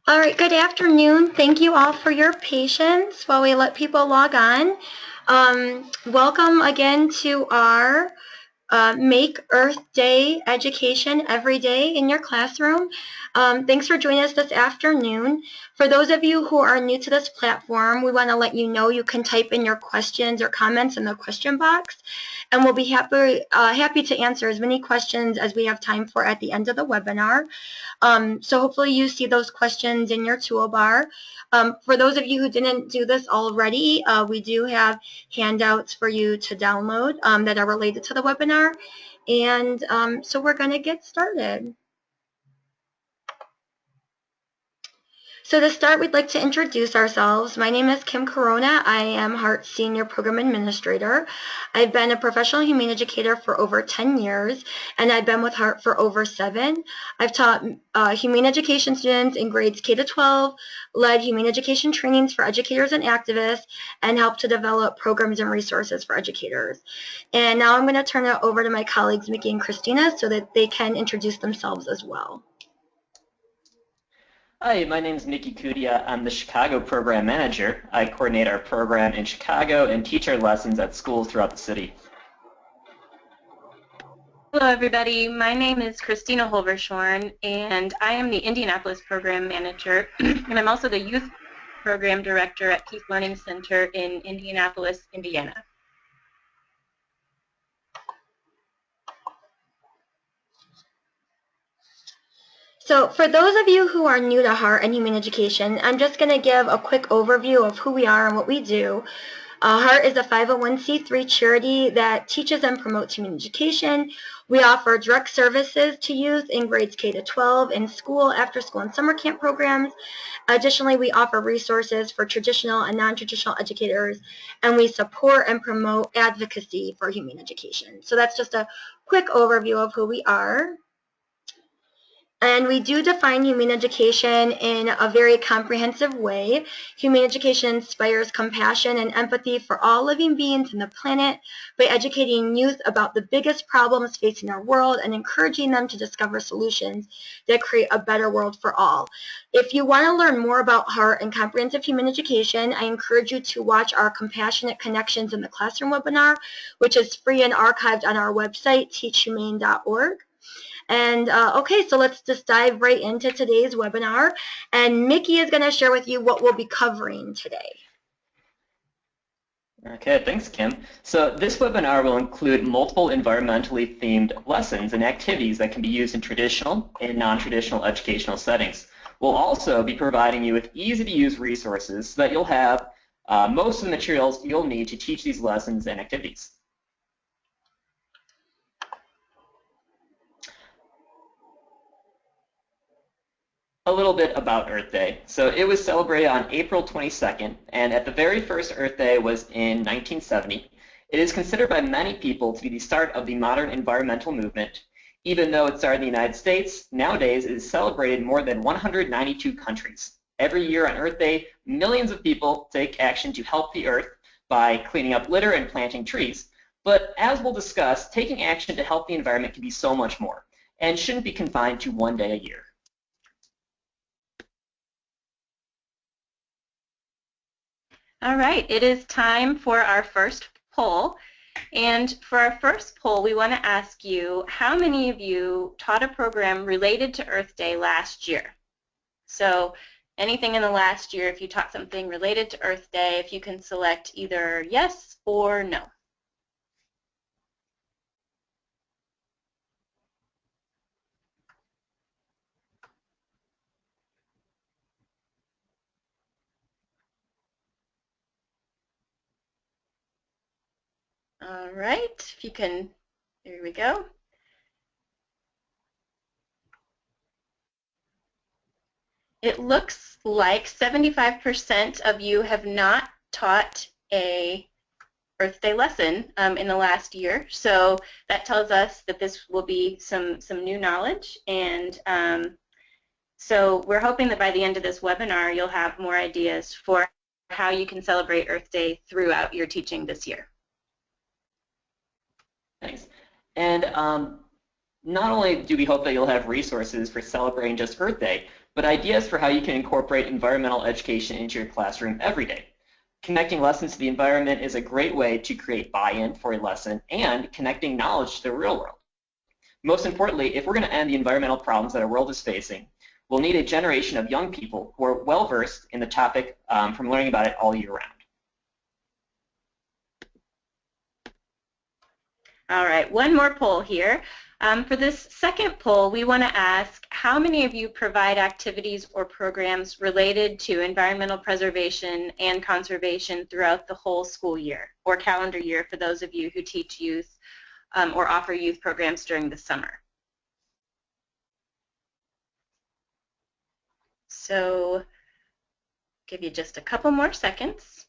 All right, good afternoon. Thank you all for your patience while we let people log on. Welcome again to our Make Earth Day education every day in your classroom. Thanks for joining us this afternoon. For those of you who are new to this platform, we want to let you know you can type in your questions or comments in the question box, and we'll be happy to answer as many questions as we have time for at the end of the webinar. So hopefully you see those questions in your toolbar. For those of you who didn't do this already, we do have handouts for you to download that are related to the webinar. And so we're going to get started. So to start, we'd like to introduce ourselves. My name is Kim Corona. I am HEART's Senior Program Administrator. I've been a professional humane educator for over 10 years, and I've been with HEART for over 7. I've taught humane education students in grades K to 12, led humane education trainings for educators and activists, and helped to develop programs and resources for educators. And now I'm going to turn it over to my colleagues, Mickey and Christina, so that they can introduce themselves as well. Hi, my name is Mickey Kudia. I'm the Chicago Program Manager. I coordinate our program in Chicago and teach our lessons at schools throughout the city. Hello, everybody. My name is Christina Holvershorn, and I am the Indianapolis Program Manager, and I'm also the Youth Program Director at Keith Learning Center in Indianapolis, Indiana. So for those of you who are new to HEART and Humane Education, I'm just going to give a quick overview of who we are and what we do. HEART is a 501c3 charity that teaches and promotes humane education. We offer direct services to youth in grades K to 12 in school, after school, and summer camp programs. Additionally, we offer resources for traditional and non-traditional educators, and we support and promote advocacy for humane education. So that's just a quick overview of who we are. And we do define humane education in a very comprehensive way. Humane education inspires compassion and empathy for all living beings on the planet by educating youth about the biggest problems facing our world and encouraging them to discover solutions that create a better world for all. If you want to learn more about HEART and comprehensive humane education, I encourage you to watch our Compassionate Connections in the Classroom webinar, which is free and archived on our website, teachhumane.org. And okay, so let's just dive right into today's webinar. And Mickey is going to share with you what we'll be covering today. Okay, thanks, Kim. So this webinar will include multiple environmentally themed lessons and activities that can be used in traditional and non-traditional educational settings. We'll also be providing you with easy-to-use resources so that you'll have most of the materials you'll need to teach these lessons and activities. A little bit about Earth Day. So it was celebrated on April 22nd, and at the very first Earth Day was in 1970. It is considered by many people to be the start of the modern environmental movement. Even though it started in the United States, nowadays it is celebrated in more than 192 countries. Every year on Earth Day, millions of people take action to help the Earth by cleaning up litter and planting trees. But as we'll discuss, taking action to help the environment can be so much more, and shouldn't be confined to one day a year. All right, it is time for our first poll. And for our first poll, we want to ask you, how many of you taught a program related to Earth Day last year? So anything in the last year, if you taught something related to Earth Day, if you can select either yes or no. All right, if you can, here we go. It looks like 75% of you have not taught a Earth Day lesson in the last year, so that tells us that this will be some new knowledge, and so we're hoping that by the end of this webinar you'll have more ideas for how you can celebrate Earth Day throughout your teaching this year. Thanks. And not only do we hope that you'll have resources for celebrating just Earth Day, but ideas for how you can incorporate environmental education into your classroom every day. Connecting lessons to the environment is a great way to create buy-in for a lesson and connecting knowledge to the real world. Most importantly, if we're going to end the environmental problems that our world is facing, we'll need a generation of young people who are well-versed in the topic from learning about it all year round. All right, one more poll here. For this second poll, we want to ask how many of you provide activities or programs related to environmental preservation and conservation throughout the whole school year or calendar year for those of you who teach youth or offer youth programs during the summer. So give you just a couple more seconds.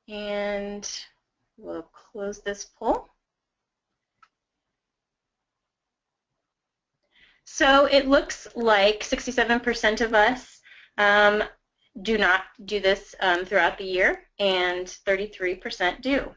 And we'll close this poll. So it looks like 67% of us do not do this throughout the year, and 33% do.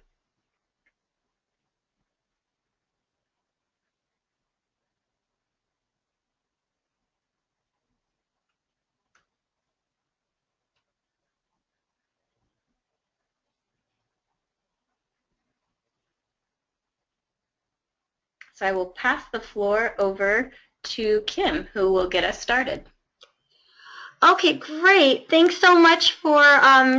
So I will pass the floor over to Kim, who will get us started. Okay, great. Thanks so much for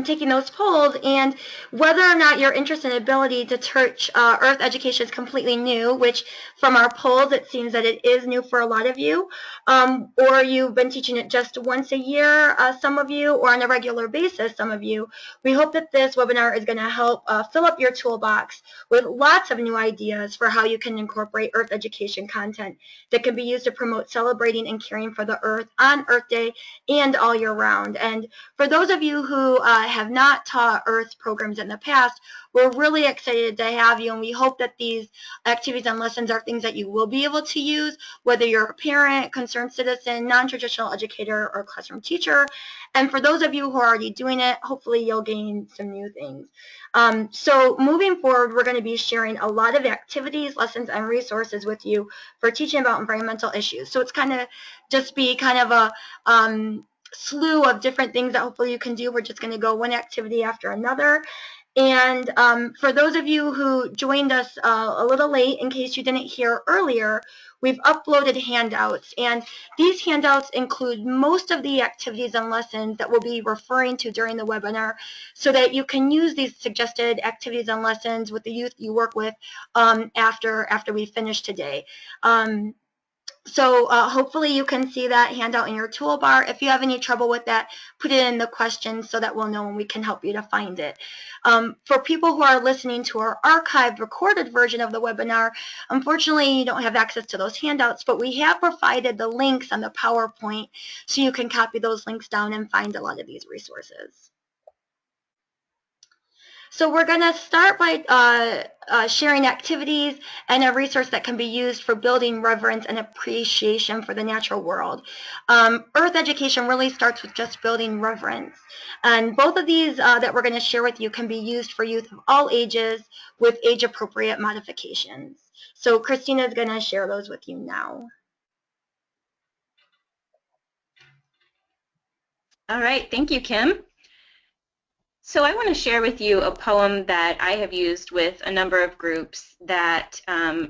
taking those polls. And whether or not your interest and ability to teach Earth education is completely new, which from our polls it seems that it is new for a lot of you, or you've been teaching it just once a year, some of you, or on a regular basis, some of you, we hope that this webinar is going to help fill up your toolbox with lots of new ideas for how you can incorporate Earth education content that can be used to promote celebrating and caring for the Earth on Earth Day and all year round. And for those of you who have not taught Earth programs in the past, we're really excited to have you, and we hope that these activities and lessons are things that you will be able to use, whether you're a parent, concerned citizen, non-traditional educator, or classroom teacher. And for those of you who are already doing it, hopefully you'll gain some new things. So moving forward, we're going to be sharing a lot of activities, lessons, and resources with you for teaching about environmental issues. So it's kind of just be kind of a slew of different things that hopefully you can do. We're just going to go one activity after another. And for those of you who joined us a little late, in case you didn't hear earlier, we've uploaded handouts. And these handouts include most of the activities and lessons that we'll be referring to during the webinar so that you can use these suggested activities and lessons with the youth you work with after we finish today. So hopefully you can see that handout in your toolbar. If you have any trouble with that, put it in the questions so that we'll know and we can help you to find it. For people who are listening to our archived recorded version of the webinar, unfortunately you don't have access to those handouts, but we have provided the links on the PowerPoint so you can copy those links down and find a lot of these resources. So we're going to start by sharing activities and a resource that can be used for building reverence and appreciation for the natural world. Earth education really starts with just building reverence. And both of these that we're going to share with you can be used for youth of all ages with age-appropriate modifications. So Christina is going to share those with you now. All right, thank you, Kim. So I want to share with you a poem that I have used with a number of groups that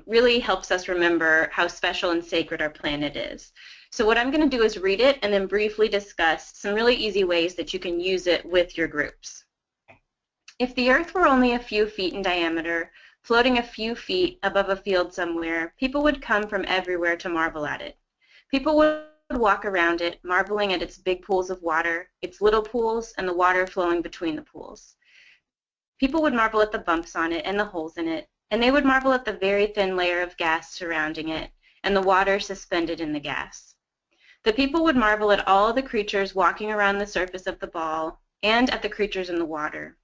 really helps us remember how special and sacred our planet is. So what I'm going to do is read it and then briefly discuss some really easy ways that you can use it with your groups. If the Earth were only a few feet in diameter, floating a few feet above a field somewhere, people would come from everywhere to marvel at it. People would walk around it, marveling at its big pools of water, its little pools, and the water flowing between the pools. People would marvel at the bumps on it and the holes in it, and they would marvel at the very thin layer of gas surrounding it and the water suspended in the gas. The people would marvel at all the creatures walking around the surface of the ball and at the creatures in the water.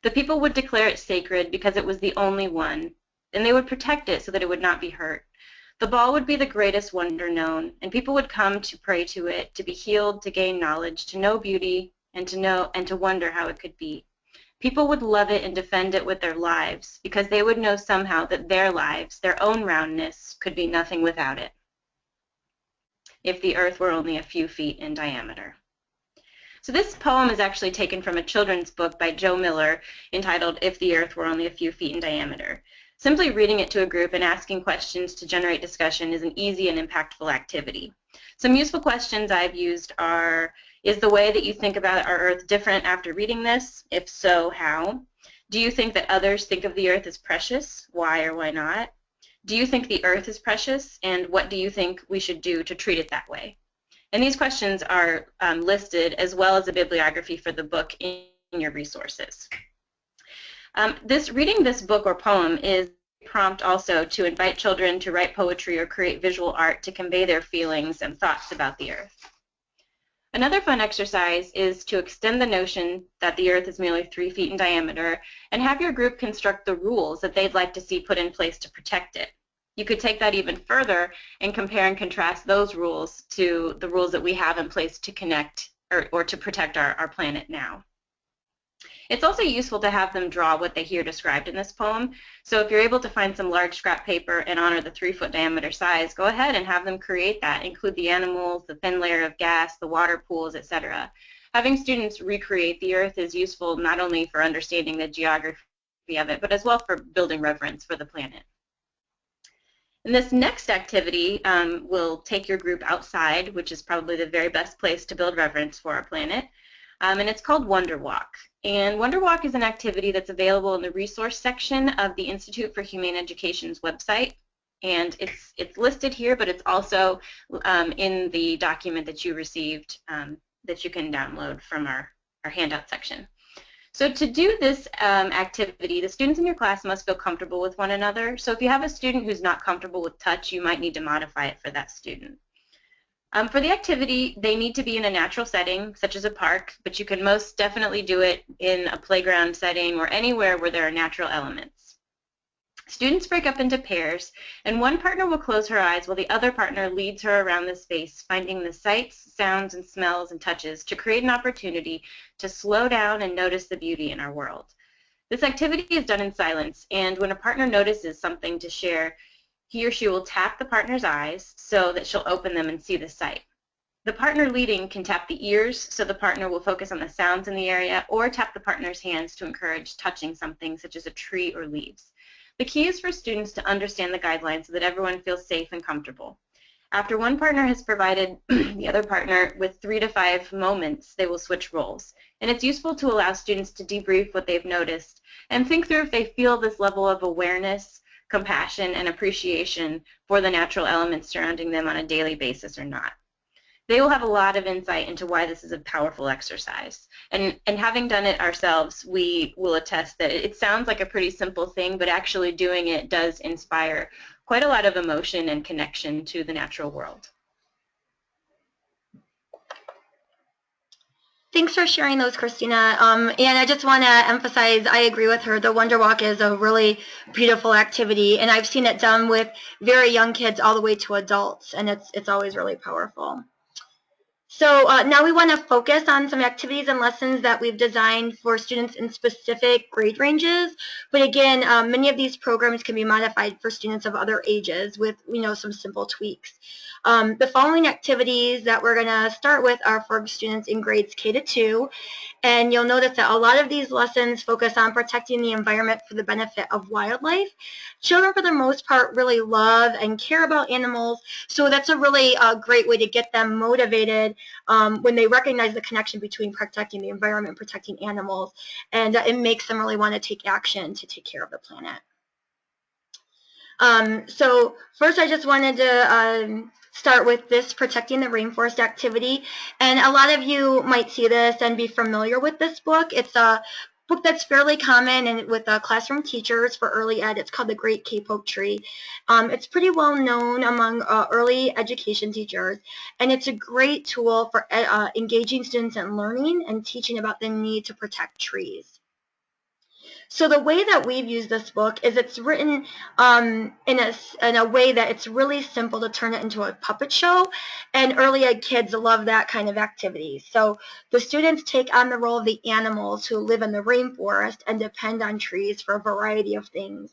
The people would declare it sacred because it was the only one, and they would protect it so that it would not be hurt. The ball would be the greatest wonder known, and people would come to pray to it, to be healed, to gain knowledge, to know beauty, and to wonder how it could be. People would love it and defend it with their lives because they would know somehow that their lives, their own roundness, could be nothing without it if the earth were only a few feet in diameter. So this poem is actually taken from a children's book by Joe Miller entitled If the Earth Were Only a Few Feet in Diameter. Simply reading it to a group and asking questions to generate discussion is an easy and impactful activity. Some useful questions I've used are, is the way that you think about our Earth different after reading this? If so, how? Do you think that others think of the Earth as precious? Why or why not? Do you think the Earth is precious? And what do you think we should do to treat it that way? And these questions are listed as well as a bibliography for the book in your resources. Reading this book or poem is a prompt also to invite children to write poetry or create visual art to convey their feelings and thoughts about the earth. Another fun exercise is to extend the notion that the earth is merely 3 feet in diameter and have your group construct the rules that they'd like to see put in place to protect it. You could take that even further and compare and contrast those rules to the rules that we have in place to connect or to protect our planet now. It's also useful to have them draw what they hear described in this poem. So if you're able to find some large scrap paper and honor the 3-foot diameter size, go ahead and have them create that. Include the animals, the thin layer of gas, the water pools, etc. Having students recreate the earth is useful not only for understanding the geography of it, but as well for building reverence for the planet. And this next activity will take your group outside, which is probably the very best place to build reverence for our planet. And it's called Wonder Walk. And Wonder Walk is an activity that's available in the resource section of the Institute for Humane Education's website. And it's listed here, but it's also in the document that you received that you can download from our handout section. So to do this activity, the students in your class must feel comfortable with one another. So if you have a student who's not comfortable with touch, you might need to modify it for that student. For the activity, they need to be in a natural setting, such as a park, but you can most definitely do it in a playground setting or anywhere where there are natural elements. Students break up into pairs, and one partner will close her eyes while the other partner leads her around the space, finding the sights, sounds, and smells and touches to create an opportunity to slow down and notice the beauty in our world. This activity is done in silence, and when a partner notices something to share, he or she will tap the partner's eyes so that she'll open them and see the sight. The partner leading can tap the ears so the partner will focus on the sounds in the area, or tap the partner's hands to encourage touching something such as a tree or leaves. The key is for students to understand the guidelines so that everyone feels safe and comfortable. After one partner has provided the other partner with 3 to 5 moments, they will switch roles. And it's useful to allow students to debrief what they've noticed and think through if they feel this level of awareness, compassion, and appreciation for the natural elements surrounding them on a daily basis or not. They will have a lot of insight into why this is a powerful exercise. And having done it ourselves, we will attest that it sounds like a pretty simple thing, but actually doing it does inspire quite a lot of emotion and connection to the natural world. Thanks for sharing those, Christina. And I just want to emphasize, I agree with her. The Wonder Walk is a really beautiful activity, and I've seen it done with very young kids all the way to adults, and it's always really powerful. So now we want to focus on some activities and lessons that we've designed for students in specific grade ranges. But again, many of these programs can be modified for students of other ages with some simple tweaks. The following activities that we're going to start with are for students in grades K to 2. And you'll notice that a lot of these lessons focus on protecting the environment for the benefit of wildlife. Children, for the most part, really love and care about animals, so that's a really great way to get them motivated when they recognize the connection between protecting the environment and protecting animals, and it makes them really want to take action to take care of the planet. So first, I just wanted to start with this protecting the rainforest activity, and a lot of you might see this and be familiar with this book. It's a book that's fairly common and with classroom teachers for early ed. It's called The Great Cape Oak Tree. It's pretty well known among early education teachers, and it's a great tool for engaging students in learning and teaching about the need to protect trees. So the way that we've used this book is it's written in a way that it's really simple to turn it into a puppet show, and early ed kids love that kind of activity. So the students take on the role of the animals who live in the rainforest and depend on trees for a variety of things.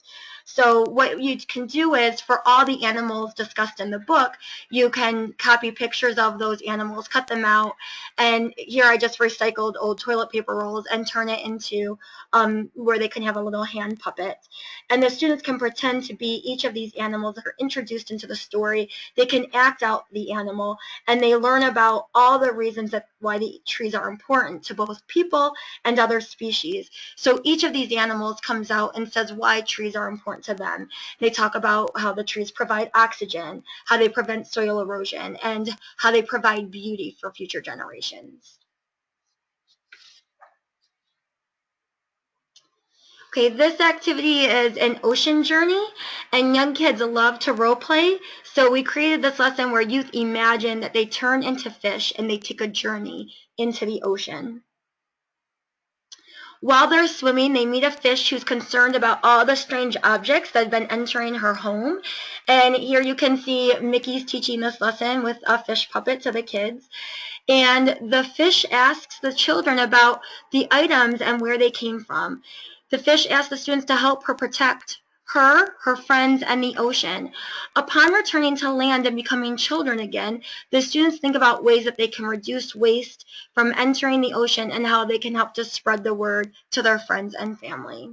So what you can do is, for all the animals discussed in the book, you can copy pictures of those animals, cut them out, and here I just recycled old toilet paper rolls and turn it into where they can have a little hand puppet. And the students can pretend to be each of these animals that are introduced into the story. They can act out the animal, and they learn about all the reasons that why the trees are important to both people and other species. So each of these animals comes out and says why trees are important to them. They talk about how the trees provide oxygen, how they prevent soil erosion, and how they provide beauty for future generations. Okay, this activity is an ocean journey, and young kids love to role play, so we created this lesson where youth imagine that they turn into fish and they take a journey into the ocean. While they're swimming, they meet a fish who's concerned about all the strange objects that have been entering her home. And here you can see Mickey's teaching this lesson with a fish puppet to the kids. And the fish asks the children about the items and where they came from. The fish asks the students to help her protect her friends, and the ocean. Upon returning to land and becoming children again, the students think about ways that they can reduce waste from entering the ocean and how they can help to spread the word to their friends and family.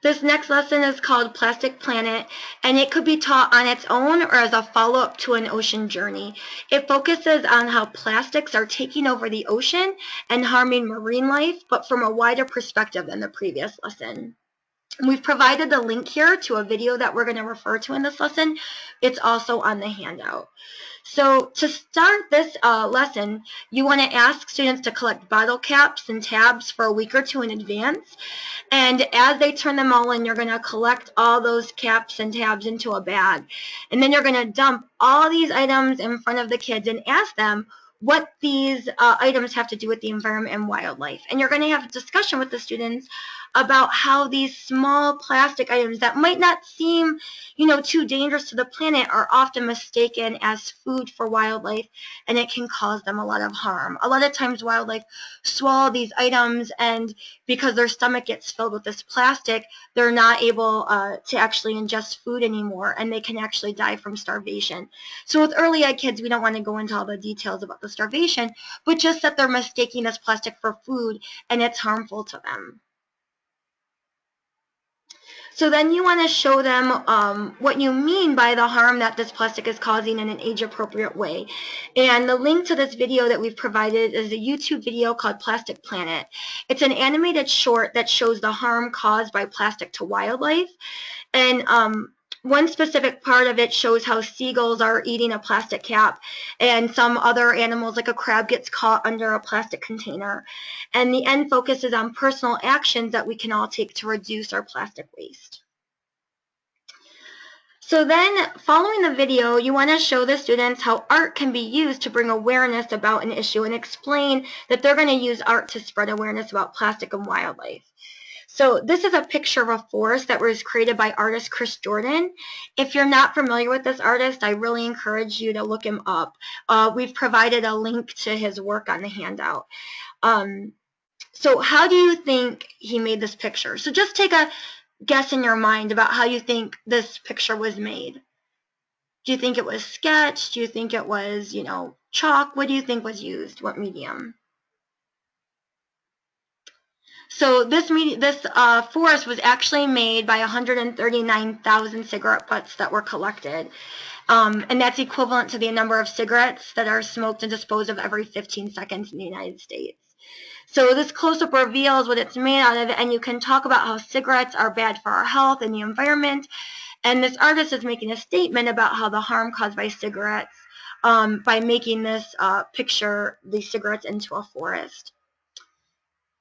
This next lesson is called Plastic Planet, and it could be taught on its own or as a follow-up to an ocean journey. It focuses on how plastics are taking over the ocean and harming marine life, but from a wider perspective than the previous lesson. We've provided the link here to a video that we're going to refer to in this lesson. It's also on the handout. So to start this lesson, you want to ask students to collect bottle caps and tabs for a week or two in advance. And as they turn them all in, you're going to collect all those caps and tabs into a bag. And then you're going to dump all these items in front of the kids and ask them what these items have to do with the environment and wildlife. And you're going to have a discussion with the students about how these small plastic items that might not seem, too dangerous to the planet are often mistaken as food for wildlife, and it can cause them a lot of harm. A lot of times wildlife swallow these items, and because their stomach gets filled with this plastic, they're not able to actually ingest food anymore, and they can actually die from starvation. So with early ed kids, we don't want to go into all the details about the starvation, but just that they're mistaking this plastic for food, and it's harmful to them. So then you want to show them what you mean by the harm that this plastic is causing in an age-appropriate way. And the link to this video that we've provided is a YouTube video called Plastic Planet. It's an animated short that shows the harm caused by plastic to wildlife. And one specific part of it shows how seagulls are eating a plastic cap, and some other animals like a crab gets caught under a plastic container. And the end focuses on personal actions that we can all take to reduce our plastic waste. So then, following the video, you want to show the students how art can be used to bring awareness about an issue and explain that they're going to use art to spread awareness about plastic and wildlife. So this is a picture of a forest that was created by artist Chris Jordan. If you're not familiar with this artist, I really encourage you to look him up. We've provided a link to his work on the handout. So how do you think he made this picture? So just take a guess in your mind about how you think this picture was made. Do you think it was sketch? Do you think it was, chalk? What do you think was used? What medium? So this forest was actually made by 139,000 cigarette butts that were collected. And that's equivalent to the number of cigarettes that are smoked and disposed of every 15 seconds in the United States. So this close-up reveals what it's made out of, and you can talk about how cigarettes are bad for our health and the environment. And this artist is making a statement about how the harm caused by cigarettes by making this picture, these cigarettes, into a forest.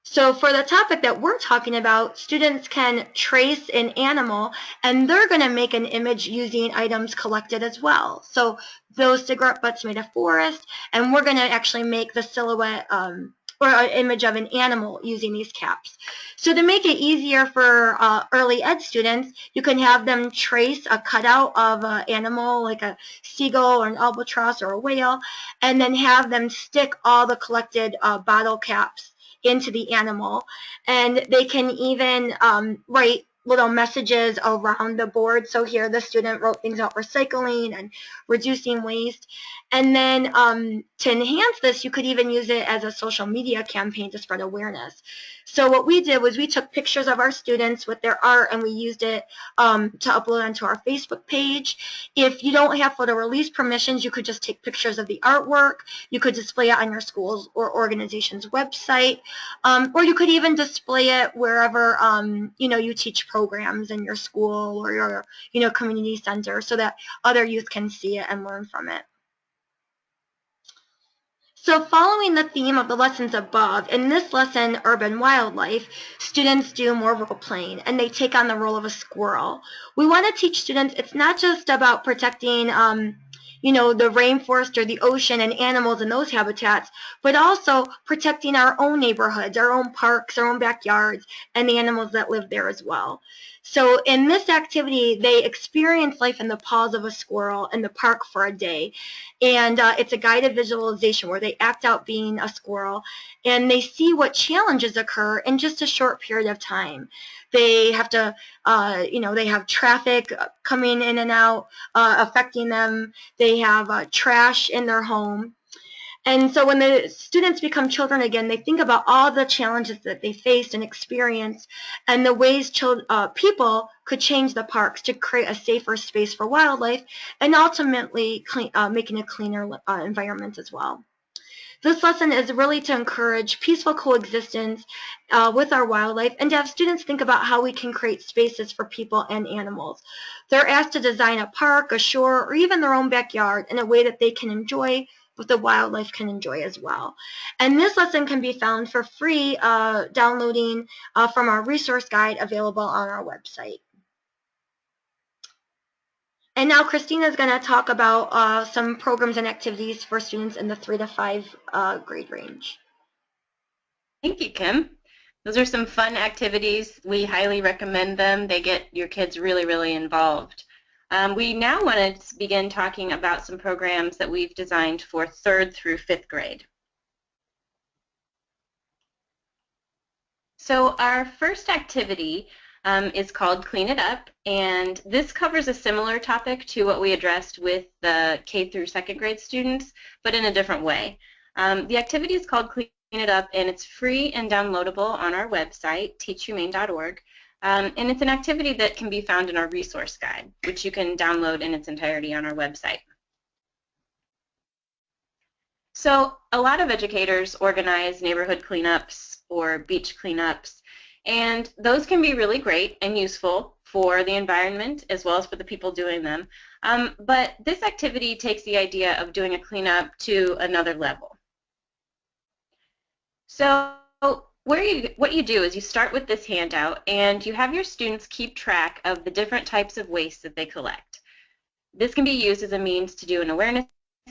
So for the topic that we're talking about, students can trace an animal, and they're going to make an image using items collected as well. So those cigarette butts made a forest, and we're going to actually make the silhouette or an image of an animal using these caps. So to make it easier for early ed students, you can have them trace a cutout of an animal like a seagull or an albatross or a whale, and then have them stick all the collected bottle caps into the animal. And they can even write little messages around the board. So here the student wrote things about recycling and reducing waste. And then to enhance this, you could even use it as a social media campaign to spread awareness. So what we did was we took pictures of our students with their art and we used it to upload onto our Facebook page. If you don't have photo release permissions, you could just take pictures of the artwork. You could display it on your school's or organization's website, or you could even display it wherever you teach programs in your school or your community center, so that other youth can see it and learn from it. So following the theme of the lessons above, in this lesson, Urban Wildlife, students do more role playing and they take on the role of a squirrel. We want to teach students it's not just about protecting the rainforest or the ocean and animals in those habitats, but also protecting our own neighborhoods, our own parks, our own backyards, and the animals that live there as well. So in this activity, they experience life in the paws of a squirrel in the park for a day. And it's a guided visualization where they act out being a squirrel, and they see what challenges occur in just a short period of time. They have to, they have traffic coming in and out, affecting them. They have trash in their home. And so when the students become children again, they think about all the challenges that they faced and experienced and the ways people could change the parks to create a safer space for wildlife and ultimately making a cleaner environment as well. This lesson is really to encourage peaceful coexistence with our wildlife and to have students think about how we can create spaces for people and animals. They're asked to design a park, a shore, or even their own backyard in a way that they can enjoy, but the wildlife can enjoy as well. And this lesson can be found for free downloading from our resource guide available on our website. And now Christina is going to talk about some programs and activities for students in the 3 to 5 grade range. Thank you, Kim. Those are some fun activities. We highly recommend them. They get your kids really, really involved. We now want to begin talking about some programs that we've designed for 3rd through 5th grade. So our first activity is called Clean It Up, and this covers a similar topic to what we addressed with the K through 2nd grade students, but in a different way. The activity is called Clean It Up, and it's free and downloadable on our website, teachhumane.org, and it's an activity that can be found in our resource guide, which you can download in its entirety on our website. So a lot of educators organize neighborhood cleanups or beach cleanups, and those can be really great and useful for the environment as well as for the people doing them. But this activity takes the idea of doing a cleanup to another level. So what you do is you start with this handout and you have your students keep track of the different types of waste that they collect. This can be used as a means to do an awareness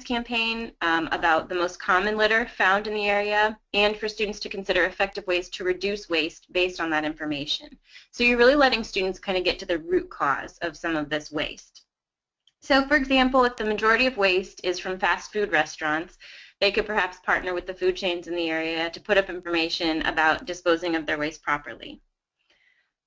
campaign about the most common litter found in the area, and for students to consider effective ways to reduce waste based on that information. So you're really letting students kind of get to the root cause of some of this waste. So for example, if the majority of waste is from fast food restaurants, they could perhaps partner with the food chains in the area to put up information about disposing of their waste properly.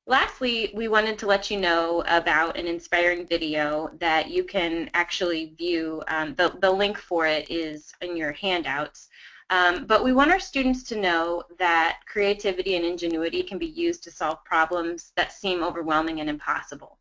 Lastly, we wanted to let you know about an inspiring video that you can actually view. The link for it is in your handouts. But we want our students to know that creativity and ingenuity can be used to solve problems that seem overwhelming and impossible.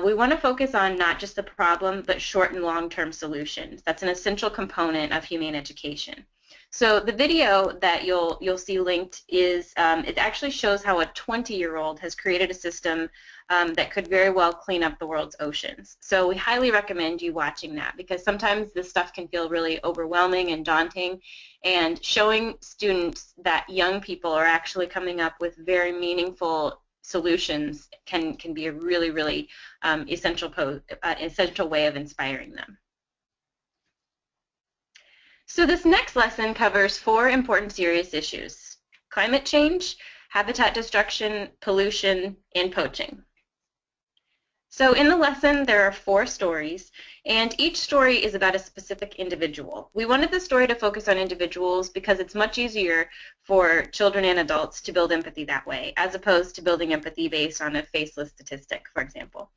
We want to focus on not just the problem, but short and long-term solutions. That's an essential component of humane education. So the video that you'll see linked is, it actually shows how a 20-year-old has created a system that could very well clean up the world's oceans. So we highly recommend you watching that, because sometimes this stuff can feel really overwhelming and daunting, and showing students that young people are actually coming up with very meaningful solutions can be a really, really essential way of inspiring them. So this next lesson covers 4 important serious issues: climate change, habitat destruction, pollution, and poaching. So in the lesson, there are 4 stories, and each story is about a specific individual. We wanted the story to focus on individuals because it's much easier for children and adults to build empathy that way, as opposed to building empathy based on a faceless statistic, for example.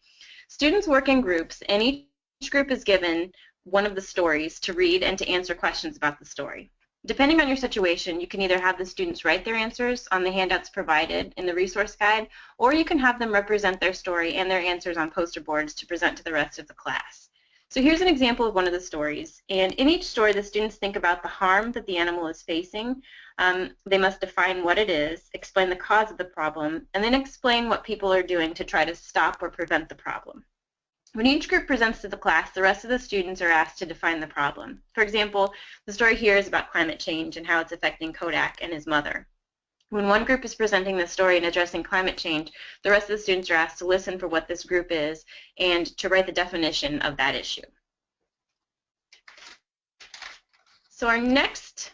Students work in groups, and each group is given one of the stories to read and to answer questions about the story. Depending on your situation, you can either have the students write their answers on the handouts provided in the resource guide, or you can have them represent their story and their answers on poster boards to present to the rest of the class. So here's an example of one of the stories. And in each story, the students think about the harm that the animal is facing. They must define what it is, explain the cause of the problem, and then explain what people are doing to try to stop or prevent the problem. When each group presents to the class, the rest of the students are asked to define the problem. For example, the story here is about climate change and how it's affecting Kodak and his mother. When one group is presenting the story and addressing climate change, the rest of the students are asked to listen for what this group is and to write the definition of that issue. So our next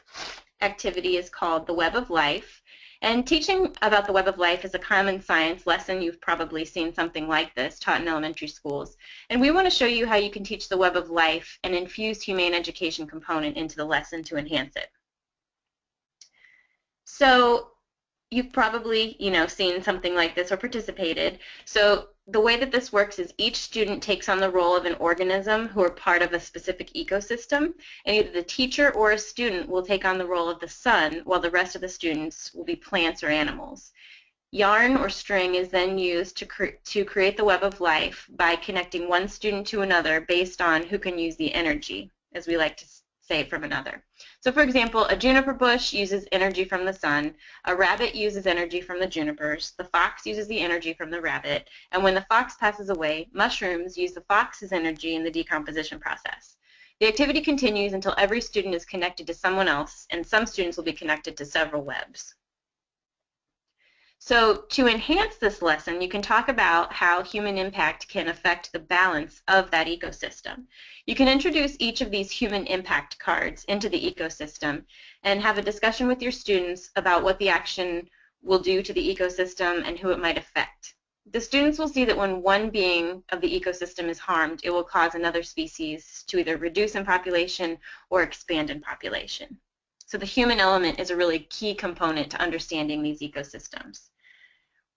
activity is called The Web of Life. And teaching about the web of life is a common science lesson. You've probably seen something like this taught in elementary schools. And we want to show you how you can teach the web of life and infuse humane education component into the lesson to enhance it. So you've probably, seen something like this or participated. So the way that this works is each student takes on the role of an organism who are part of a specific ecosystem, and either the teacher or a student will take on the role of the sun, while the rest of the students will be plants or animals. Yarn or string is then used to create the web of life by connecting one student to another based on who can use the energy, as we like to say, from another. So for example, a juniper bush uses energy from the sun, a rabbit uses energy from the junipers, the fox uses the energy from the rabbit, and when the fox passes away, mushrooms use the fox's energy in the decomposition process. The activity continues until every student is connected to someone else, and some students will be connected to several webs. So to enhance this lesson, you can talk about how human impact can affect the balance of that ecosystem. You can introduce each of these human impact cards into the ecosystem and have a discussion with your students about what the action will do to the ecosystem and who it might affect. The students will see that when one being of the ecosystem is harmed, it will cause another species to either reduce in population or expand in population. So the human element is a really key component to understanding these ecosystems.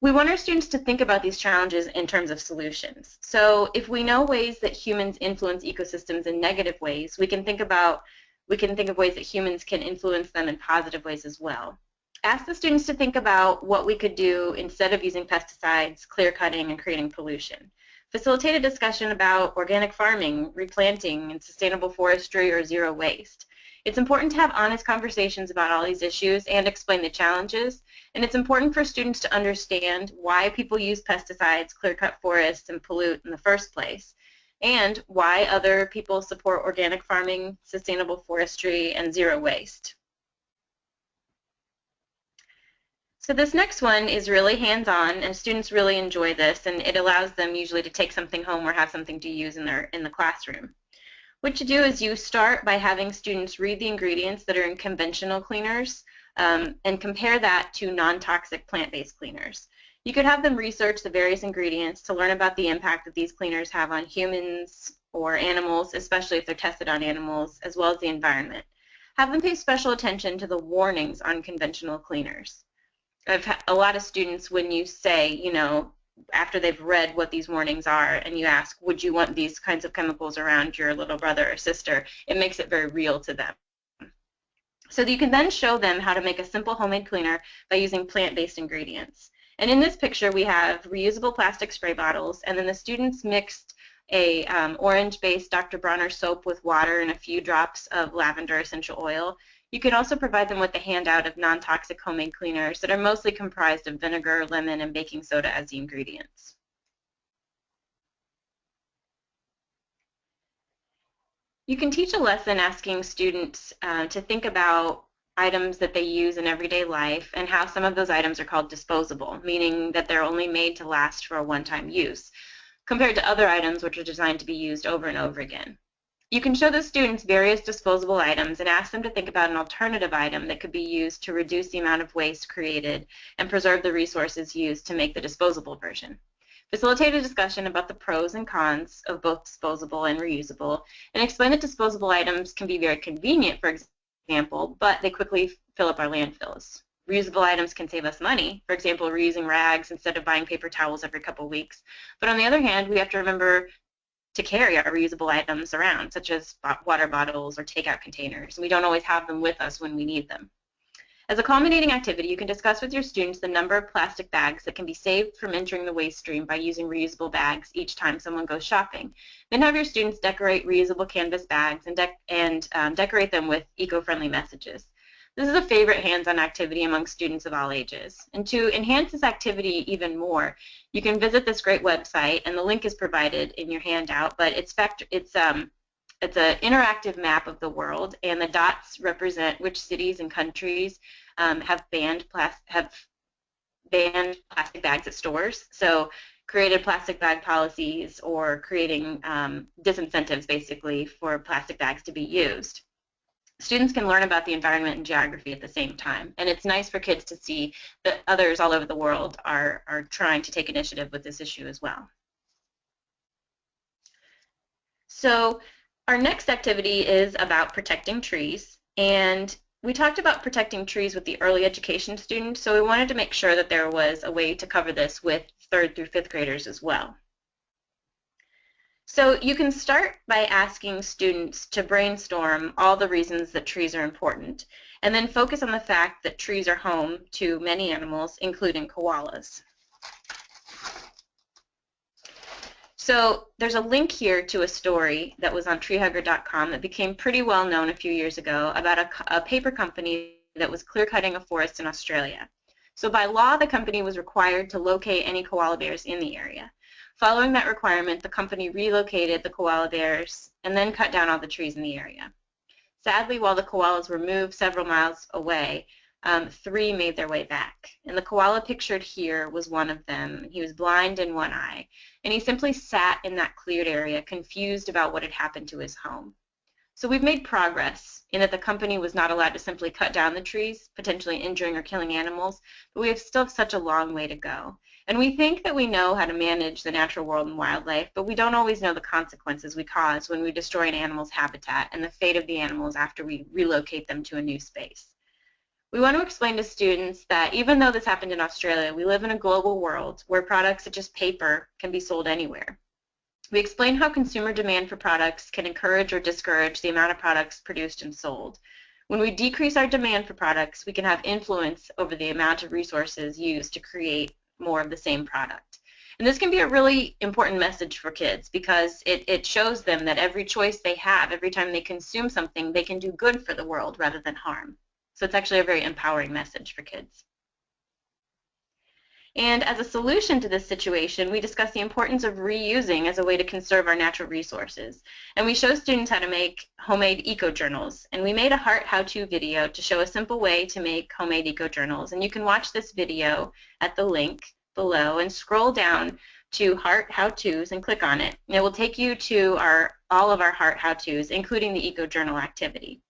We want our students to think about these challenges in terms of solutions. So if we know ways that humans influence ecosystems in negative ways, we can think of ways that humans can influence them in positive ways as well. Ask the students to think about what we could do instead of using pesticides, clear cutting, and creating pollution. Facilitate a discussion about organic farming, replanting, and sustainable forestry or zero waste. It's important to have honest conversations about all these issues and explain the challenges, and it's important for students to understand why people use pesticides, clear-cut forests, and pollute in the first place, and why other people support organic farming, sustainable forestry, and zero waste. So this next one is really hands-on, and students really enjoy this, and it allows them usually to take something home or have something to use in the classroom. What you do is you start by having students read the ingredients that are in conventional cleaners and compare that to non-toxic plant-based cleaners. You could have them research the various ingredients to learn about the impact that these cleaners have on humans or animals, especially if they're tested on animals, as well as the environment. Have them pay special attention to the warnings on conventional cleaners. I've had a lot of students, when you say, after they've read what these warnings are and you ask, would you want these kinds of chemicals around your little brother or sister, it makes it very real to them. So you can then show them how to make a simple homemade cleaner by using plant-based ingredients. And in this picture we have reusable plastic spray bottles, and then the students mixed a orange-based Dr. Bronner soap with water and a few drops of lavender essential oil. You can also provide them with a handout of non-toxic homemade cleaners that are mostly comprised of vinegar, lemon, and baking soda as the ingredients. You can teach a lesson asking students to think about items that they use in everyday life and how some of those items are called disposable, meaning that they're only made to last for a one-time use, compared to other items which are designed to be used over and over again. You can show the students various disposable items and ask them to think about an alternative item that could be used to reduce the amount of waste created and preserve the resources used to make the disposable version. Facilitate a discussion about the pros and cons of both disposable and reusable, and explain that disposable items can be very convenient, for example, but they quickly fill up our landfills. Reusable items can save us money. For example, reusing rags instead of buying paper towels every couple weeks. But on the other hand, we have to remember to carry our reusable items around, such as water bottles or takeout containers. We don't always have them with us when we need them. As a culminating activity, you can discuss with your students the number of plastic bags that can be saved from entering the waste stream by using reusable bags each time someone goes shopping. Then have your students decorate reusable canvas bags and decorate them with eco-friendly messages. This is a favorite hands-on activity among students of all ages. And to enhance this activity even more, you can visit this great website, and the link is provided in your handout, but it's an interactive map of the world, and the dots represent which cities and countries have banned plastic bags at stores. So created plastic bag policies or creating disincentives basically for plastic bags to be used. Students can learn about the environment and geography at the same time, and it's nice for kids to see that others all over the world are trying to take initiative with this issue as well. So our next activity is about protecting trees, and we talked about protecting trees with the early education students, so we wanted to make sure that there was a way to cover this with 3rd through 5th graders as well. So you can start by asking students to brainstorm all the reasons that trees are important, and then focus on the fact that trees are home to many animals, including koalas. So there's a link here to a story that was on treehugger.com that became pretty well known a few years ago about a paper company that was clear-cutting a forest in Australia. So by law, the company was required to locate any koala bears in the area. Following that requirement, the company relocated the koala bears and then cut down all the trees in the area. Sadly, while the koalas were moved several miles away, 3 made their way back. And the koala pictured here was one of them. He was blind in one eye, and he simply sat in that cleared area, confused about what had happened to his home. So we've made progress in that the company was not allowed to simply cut down the trees, potentially injuring or killing animals, but we still have such a long way to go. And we think that we know how to manage the natural world and wildlife, but we don't always know the consequences we cause when we destroy an animal's habitat and the fate of the animals after we relocate them to a new space. We want to explain to students that even though this happened in Australia, we live in a global world where products such as paper can be sold anywhere. We explain how consumer demand for products can encourage or discourage the amount of products produced and sold. When we decrease our demand for products, we can have influence over the amount of resources used to create more of the same product. And this can be a really important message for kids because it shows them that every choice they have, every time they consume something, they can do good for the world rather than harm. So it's actually a very empowering message for kids. And as a solution to this situation, we discuss the importance of reusing as a way to conserve our natural resources. And we show students how to make homemade eco-journals. And we made a heart how-to video to show a simple way to make homemade eco-journals. And you can watch this video at the link below and scroll down to Heart How-Tos and click on it. And it will take you to all of our Heart How-Tos, including the eco-journal activity.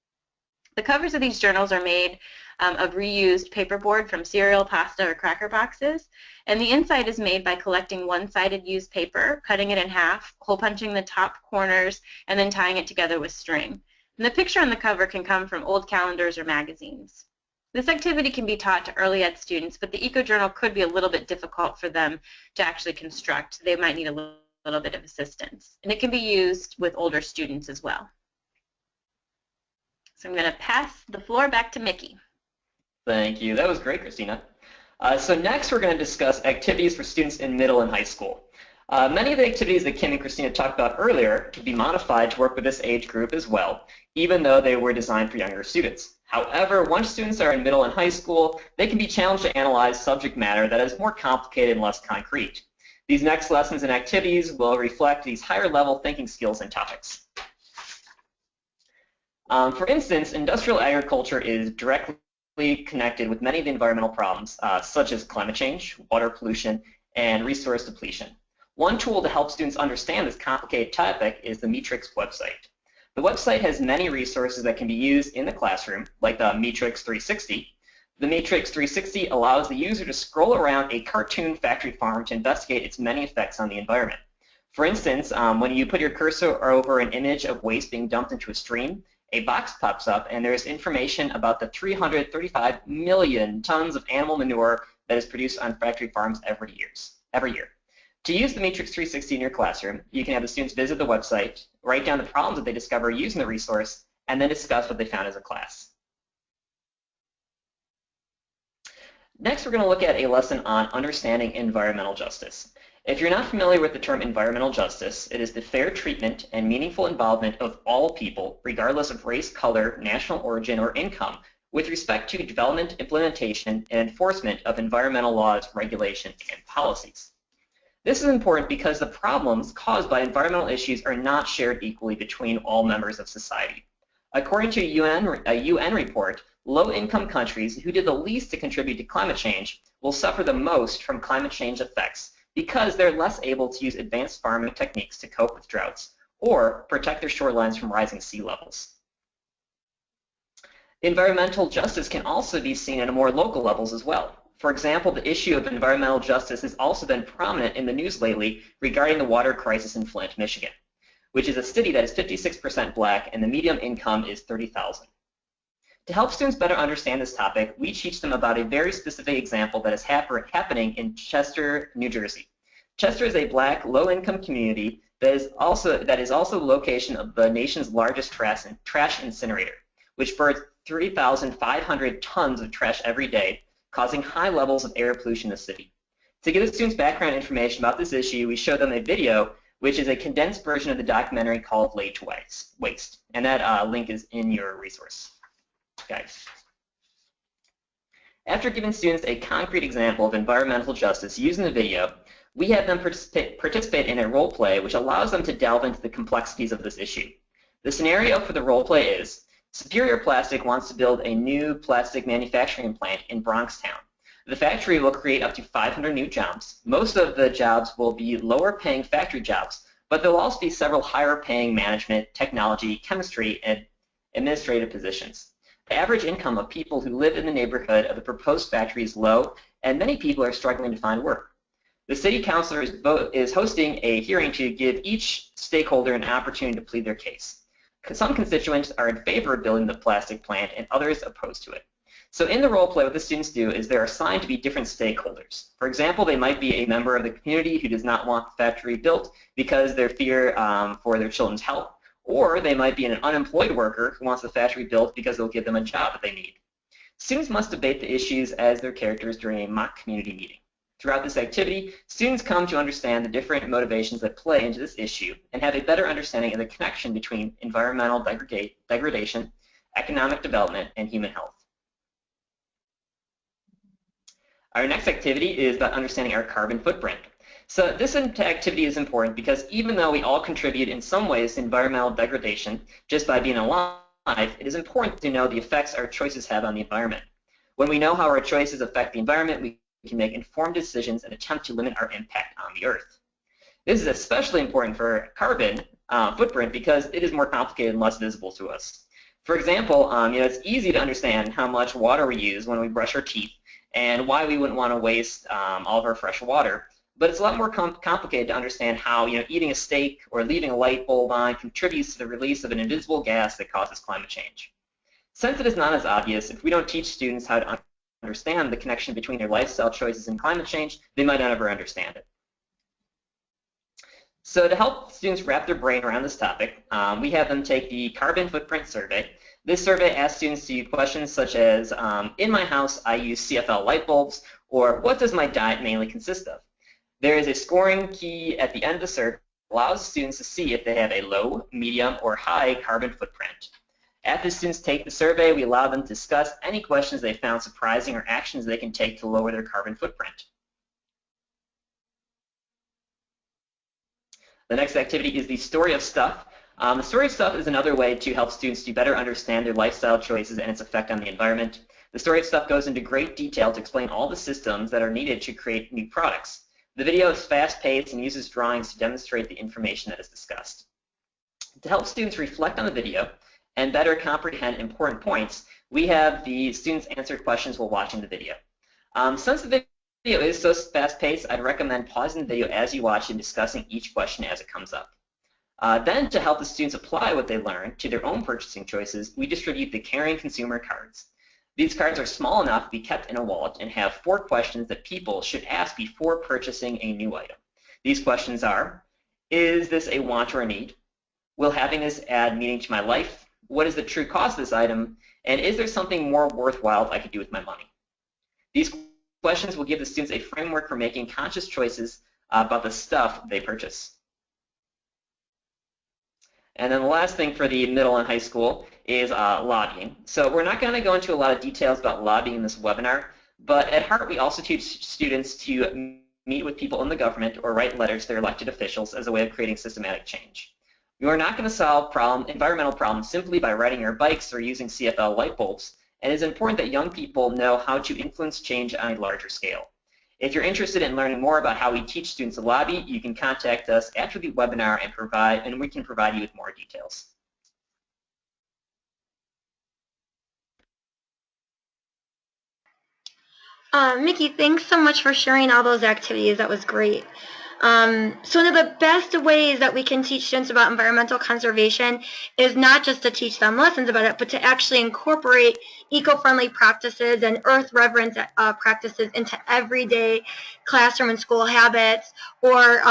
The covers of these journals are made of reused paperboard from cereal, pasta, or cracker boxes, and the inside is made by collecting one-sided used paper, cutting it in half, hole punching the top corners, and then tying it together with string. And the picture on the cover can come from old calendars or magazines. This activity can be taught to early ed students, but the eco-journal could be a little bit difficult for them to actually construct. They might need a little bit of assistance. And it can be used with older students as well. So I'm going to pass the floor back to Mickey. Thank you. That was great, Christina. So next we're going to discuss activities for students in middle and high school. Many of the activities that Kim and Christina talked about earlier can be modified to work with this age group as well, even though they were designed for younger students. However, once students are in middle and high school, they can be challenged to analyze subject matter that is more complicated and less concrete. These next lessons and activities will reflect these higher level thinking skills and topics. For instance, industrial agriculture is directly connected with many of the environmental problems, such as climate change, water pollution, and resource depletion. One tool to help students understand this complicated topic is the Matrix website. The website has many resources that can be used in the classroom, like the Matrix 360. The Matrix 360 allows the user to scroll around a cartoon factory farm to investigate its many effects on the environment. For instance, when you put your cursor over an image of waste being dumped into a stream, a box pops up and there's information about the 335 million tons of animal manure that is produced on factory farms every year. To use the Matrix 360 in your classroom, you can have the students visit the website, write down the problems that they discover using the resource, and then discuss what they found as a class. Next, we're going to look at a lesson on understanding environmental justice. If you're not familiar with the term environmental justice, it is the fair treatment and meaningful involvement of all people, regardless of race, color, national origin, or income, with respect to development, implementation, and enforcement of environmental laws, regulations, and policies. This is important because the problems caused by environmental issues are not shared equally between all members of society. According to a UN report, low-income countries who did the least to contribute to climate change will suffer the most from climate change effects because they're less able to use advanced farming techniques to cope with droughts or protect their shorelines from rising sea levels. Environmental justice can also be seen at more local levels as well. For example, the issue of environmental justice has also been prominent in the news lately regarding the water crisis in Flint, Michigan, which is a city that is 56% black and the median income is $30,000. To help students better understand this topic, we teach them about a very specific example that is happening in Chester, New Jersey. Chester is a black, low-income community that is also the location of the nation's largest trash incinerator, which burns 3,500 tons of trash every day, causing high levels of air pollution in the city. To give the students background information about this issue, we show them a video, which is a condensed version of the documentary called Laid to Waste, and that link is in your resource guide. After giving students a concrete example of environmental justice using the video, we have them participate in a role play which allows them to delve into the complexities of this issue. The scenario for the role play is, Superior Plastic wants to build a new plastic manufacturing plant in Bronxtown. The factory will create up to 500 new jobs. Most of the jobs will be lower paying factory jobs, but there will also be several higher paying management, technology, chemistry, and administrative positions. The average income of people who live in the neighborhood of the proposed factory is low, and many people are struggling to find work. The city councilor is hosting a hearing to give each stakeholder an opportunity to plead their case. Some constituents are in favor of building the plastic plant and others opposed to it. So in the role play, what the students do is they're assigned to be different stakeholders. For example, they might be a member of the community who does not want the factory built because they fear for their children's health, or they might be an unemployed worker who wants the factory built because it will give them a job that they need. Students must debate the issues as their characters during a mock community meeting. Throughout this activity, students come to understand the different motivations that play into this issue and have a better understanding of the connection between environmental degradation, economic development, and human health. Our next activity is about understanding our carbon footprint. So this activity is important because even though we all contribute in some ways to environmental degradation just by being alive, it is important to know the effects our choices have on the environment. When we know how our choices affect the environment, we can make informed decisions and attempt to limit our impact on the Earth. This is especially important for carbon footprint because it is more complicated and less visible to us. For example, it's easy to understand how much water we use when we brush our teeth and why we wouldn't want to waste all of our fresh water. But it's a lot more complicated to understand how eating a steak or leaving a light bulb on contributes to the release of an invisible gas that causes climate change. Since it is not as obvious, if we don't teach students how to understand the connection between their lifestyle choices and climate change, they might not ever understand it. So to help students wrap their brain around this topic, we have them take the carbon footprint survey. This survey asks students to use questions such as, in my house I use CFL light bulbs, or what does my diet mainly consist of? There is a scoring key at the end of the survey that allows students to see if they have a low, medium, or high carbon footprint. After students take the survey, we allow them to discuss any questions they found surprising or actions they can take to lower their carbon footprint. The next activity is the story of stuff. The story of stuff is another way to help students to better understand their lifestyle choices and its effect on the environment. The story of stuff goes into great detail to explain all the systems that are needed to create new products. The video is fast-paced and uses drawings to demonstrate the information that is discussed. To help students reflect on the video and better comprehend important points, we have the students answer questions while watching the video. Since the video is so fast-paced, I'd recommend pausing the video as you watch and discussing each question as it comes up. Then, to help the students apply what they learned to their own purchasing choices, we distribute the Caring Consumer cards. These cards are small enough to be kept in a wallet and have 4 questions that people should ask before purchasing a new item. These questions are, is this a want or a need? Will having this add meaning to my life? What is the true cost of this item? And is there something more worthwhile I could do with my money? These questions will give the students a framework for making conscious choices about the stuff they purchase. And then the last thing for the middle and high school is lobbying. So we're not going to go into a lot of details about lobbying in this webinar, but at Heart we also teach students to meet with people in the government or write letters to their elected officials as a way of creating systematic change. You are not going to solve environmental problems simply by riding your bikes or using CFL light bulbs, and it is important that young people know how to influence change on a larger scale. If you're interested in learning more about how we teach students to lobby, you can contact us after the webinar and we can provide you with more details. Mickey, thanks so much for sharing all those activities. That was great. So one of the best ways that we can teach students about environmental conservation is not just to teach them lessons about it, but to actually incorporate eco-friendly practices and earth reverence practices into everyday classroom and school habits, or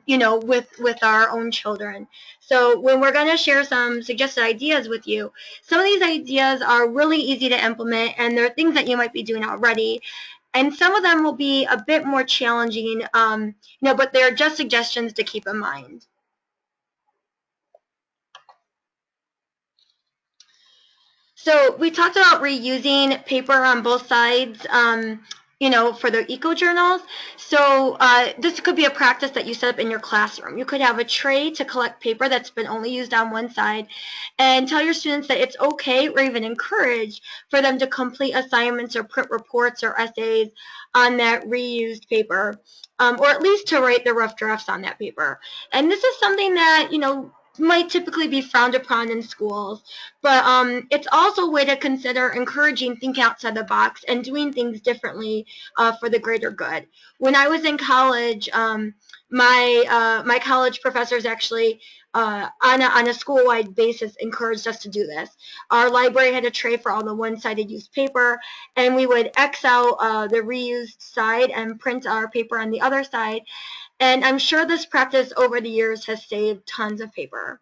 with our own children. So when we're going to share some suggested ideas with you, some of these ideas are really easy to implement, and they're things that you might be doing already. And some of them will be a bit more challenging, but they're just suggestions to keep in mind. So we talked about reusing paper on both sides, for the eco journals. So this could be a practice that you set up in your classroom. You could have a tray to collect paper that's been only used on one side, and tell your students that it's okay, or even encourage, for them to complete assignments or print reports or essays on that reused paper, or at least to write the rough drafts on that paper. And this is something that, might typically be frowned upon in schools, but it's also a way to consider encouraging thinking outside the box and doing things differently for the greater good. When I was in college, my college professors actually, on a school-wide basis, encouraged us to do this. Our library had a tray for all the one-sided used paper, and we would X out the reused side and print our paper on the other side. And I'm sure this practice over the years has saved tons of paper.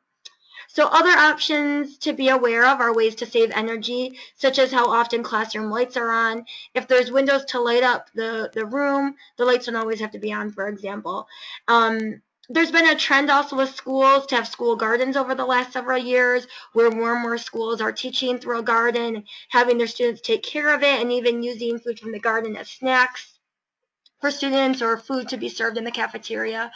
So other options to be aware of are ways to save energy, such as how often classroom lights are on. If there's windows to light up the room, the lights don't always have to be on, for example. There's been a trend also with schools to have school gardens over the last several years, where more and more schools are teaching through a garden, having their students take care of it, and even using food from the garden as snacks for students or food to be served in the cafeteria.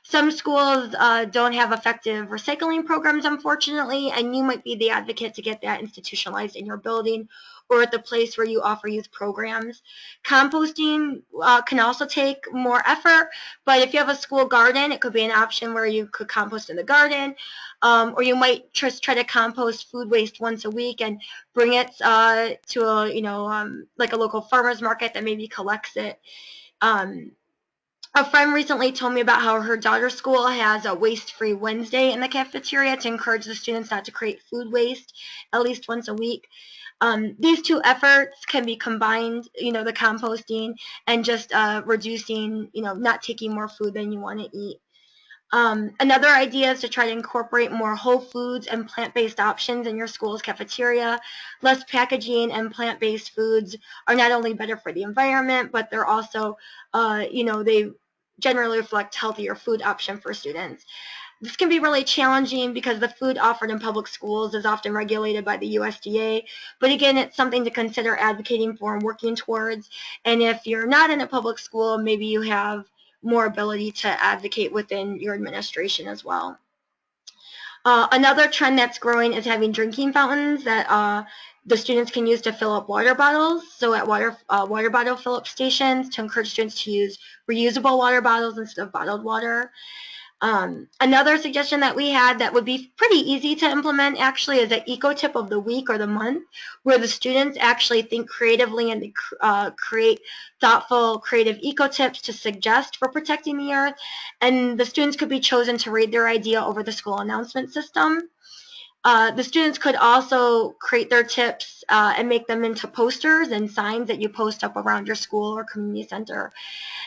Some schools don't have effective recycling programs, unfortunately, and you might be the advocate to get that institutionalized in your building or at the place where you offer youth programs. Composting can also take more effort, but if you have a school garden, it could be an option where you could compost in the garden, or you might just try to compost food waste once a week and bring it to like a local farmer's market that maybe collects it. A friend recently told me about how her daughter's school has a waste-free Wednesday in the cafeteria to encourage the students not to create food waste at least once a week. These two efforts can be combined, the composting and just reducing, not taking more food than you want to eat. Another idea is to try to incorporate more whole foods and plant-based options in your school's cafeteria. Less packaging and plant-based foods are not only better for the environment, but they're also, they generally reflect healthier food option for students. This can be really challenging because the food offered in public schools is often regulated by the USDA, but again, it's something to consider advocating for and working towards. And if you're not in a public school, maybe you have more ability to advocate within your administration as well. Another trend that's growing is having drinking fountains that the students can use to fill up water bottles. So at water bottle fill-up stations, to encourage students to use reusable water bottles instead of bottled water. Another suggestion that we had that would be pretty easy to implement actually is an eco tip of the week or the month, where the students actually think creatively and create thoughtful, creative eco tips to suggest for protecting the earth. And the students could be chosen to read their idea over the school announcement system. The students could also create their tips and make them into posters and signs that you post up around your school or community center.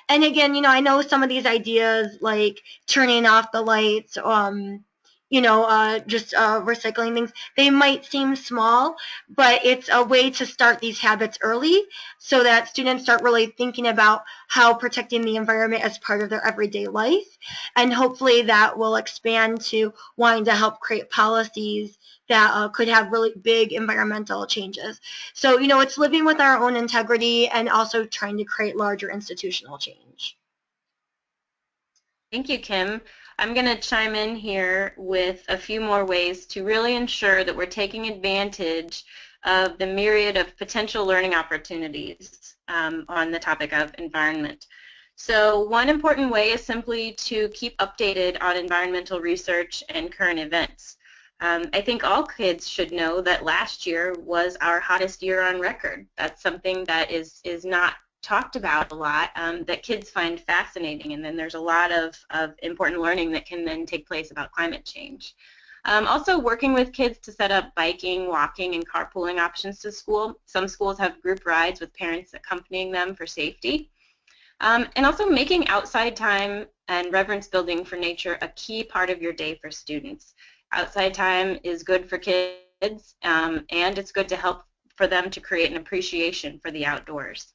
And again, I know some of these ideas like turning off the lights, just recycling things, they might seem small, but it's a way to start these habits early so that students start really thinking about how protecting the environment as part of their everyday life. And hopefully that will expand to wanting to help create policies that could have really big environmental changes. So, it's living with our own integrity and also trying to create larger institutional change. Thank you, Kim. I'm going to chime in here with a few more ways to really ensure that we're taking advantage of the myriad of potential learning opportunities on the topic of environment. So one important way is simply to keep updated on environmental research and current events. I think all kids should know that last year was our hottest year on record. That's something that is not talked about a lot, that kids find fascinating, and then there's a lot of important learning that can then take place about climate change. Also working with kids to set up biking, walking, and carpooling options to school. Some schools have group rides with parents accompanying them for safety. And also making outside time and reverence building for nature a key part of your day for students. Outside time is good for kids, and it's good to help for them to create an appreciation for the outdoors.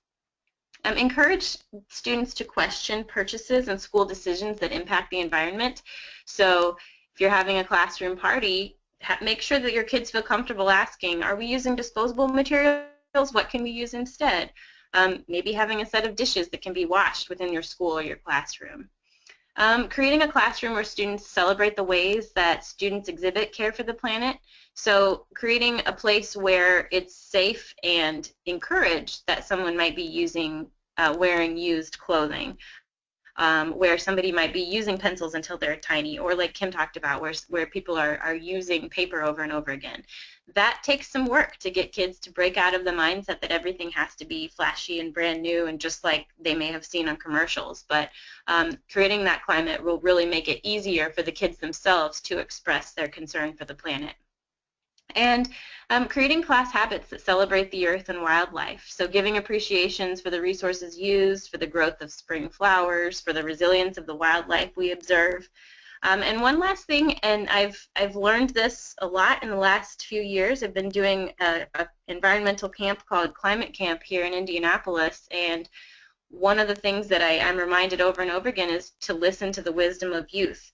Encourage students to question purchases and school decisions that impact the environment. So if you're having a classroom party, make sure that your kids feel comfortable asking, are we using disposable materials? What can we use instead? Maybe having a set of dishes that can be washed within your school or your classroom. Creating a classroom where students celebrate the ways that students exhibit care for the planet. So creating a place where it's safe and encouraged that someone might be wearing used clothing, where somebody might be using pencils until they're tiny, or like Kim talked about, where people are using paper over and over again. That takes some work to get kids to break out of the mindset that everything has to be flashy and brand new and just like they may have seen on commercials. But creating that climate will really make it easier for the kids themselves to express their concern for the planet. And creating class habits that celebrate the earth and wildlife. So giving appreciations for the resources used, for the growth of spring flowers, for the resilience of the wildlife we observe. And one last thing, and I've learned this a lot in the last few years. I've been doing an environmental camp called Climate Camp here in Indianapolis, and one of the things that I'm reminded over and over again is to listen to the wisdom of youth.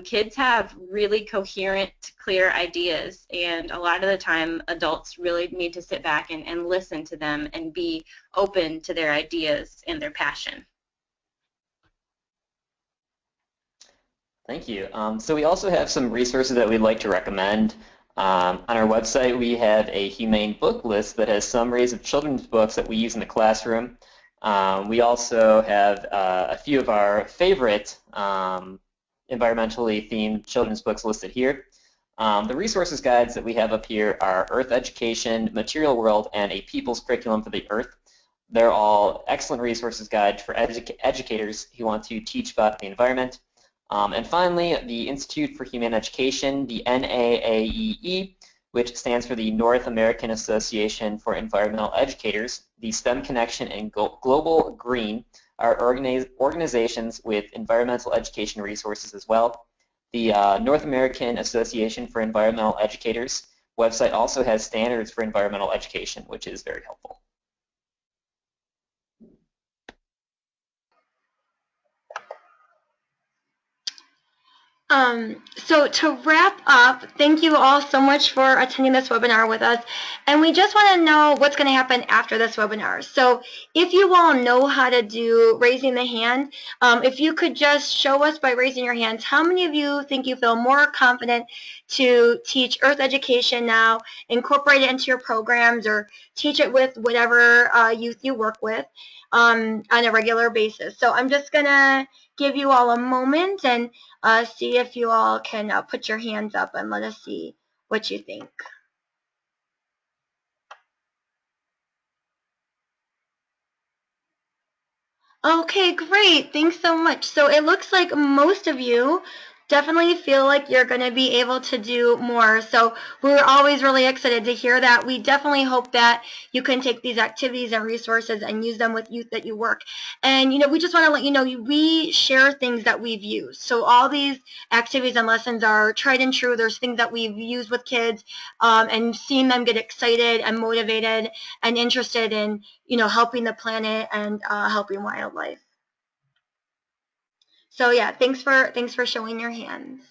Kids have really coherent, clear ideas, and a lot of the time adults really need to sit back and listen to them and be open to their ideas and their passion. Thank you. So we also have some resources that we'd like to recommend. On our website, we have a humane book list that has summaries of children's books that we use in the classroom. We also have a few of our favorite environmentally themed children's books listed here. The resources guides that we have up here are Earth Education, Material World, and A People's Curriculum for the Earth. They're all excellent resources guides for educators who want to teach about the environment. And finally, the Institute for Humane Education, the NAAEE, which stands for the North American Association for Environmental Educators, the STEM Connection, and Global Green are organizations with environmental education resources as well. The North American Association for Environmental Educators website also has standards for environmental education, which is very helpful. So to wrap up, thank you all so much for attending this webinar with us. And we just want to know what's going to happen after this webinar. So if you all know how to do raising the hand, if you could just show us by raising your hands, how many of you think you feel more confident to teach Earth education now, incorporate it into your programs, or teach it with whatever youth you work with? on a regular basis. So I'm just going to give you all a moment and see if you all can put your hands up and let us see what you think. Okay, great. Thanks so much. So it looks like most of you definitely feel like you're going to be able to do more. So we're always really excited to hear that. We definitely hope that you can take these activities and resources and use them with youth that you work. And, we just want to let you know, we share things that we've used. So all these activities and lessons are tried and true. There's things that we've used with kids and seeing them get excited and motivated and interested in, helping the planet and helping wildlife. So yeah, thanks for showing your hands.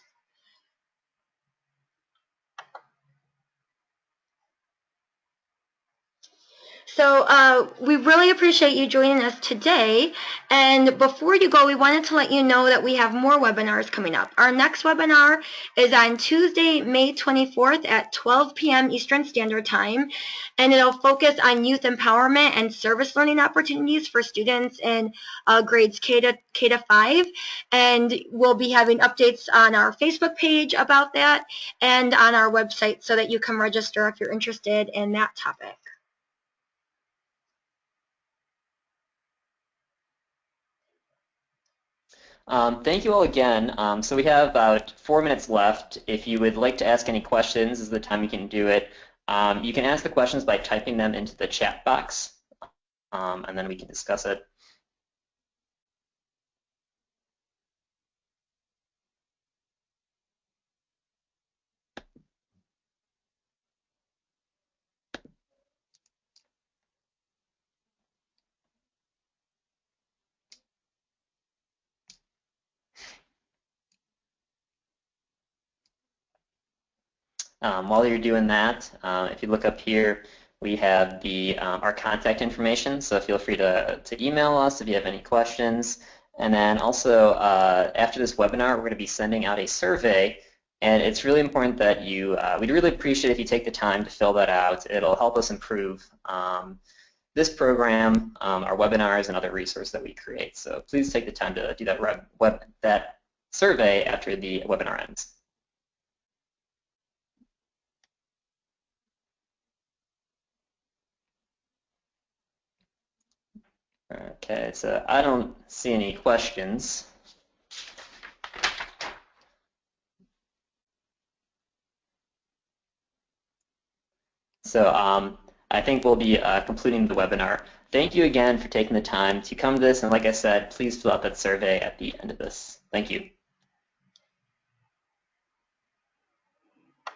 So we really appreciate you joining us today. And before you go, we wanted to let you know that we have more webinars coming up. Our next webinar is on Tuesday, May 24th at 12 p.m. Eastern Standard Time. And it'll focus on youth empowerment and service learning opportunities for students in grades K to 5. And we'll be having updates on our Facebook page about that and on our website so that you can register if you're interested in that topic. Thank you all again. So we have about 4 minutes left. If you would like to ask any questions, this is the time you can do it. You can ask the questions by typing them into the chat box, and then we can discuss it. While you're doing that, if you look up here, we have our contact information, so feel free to email us if you have any questions. And then also, after this webinar, we're going to be sending out a survey, and it's really important that we'd really appreciate if you take the time to fill that out. It'll help us improve this program, our webinars, and other resources that we create. So please take the time to do that survey after the webinar ends. Okay, so I don't see any questions. So I think we'll be completing the webinar. Thank you again for taking the time to come to this, and like I said, please fill out that survey at the end of this. Thank you.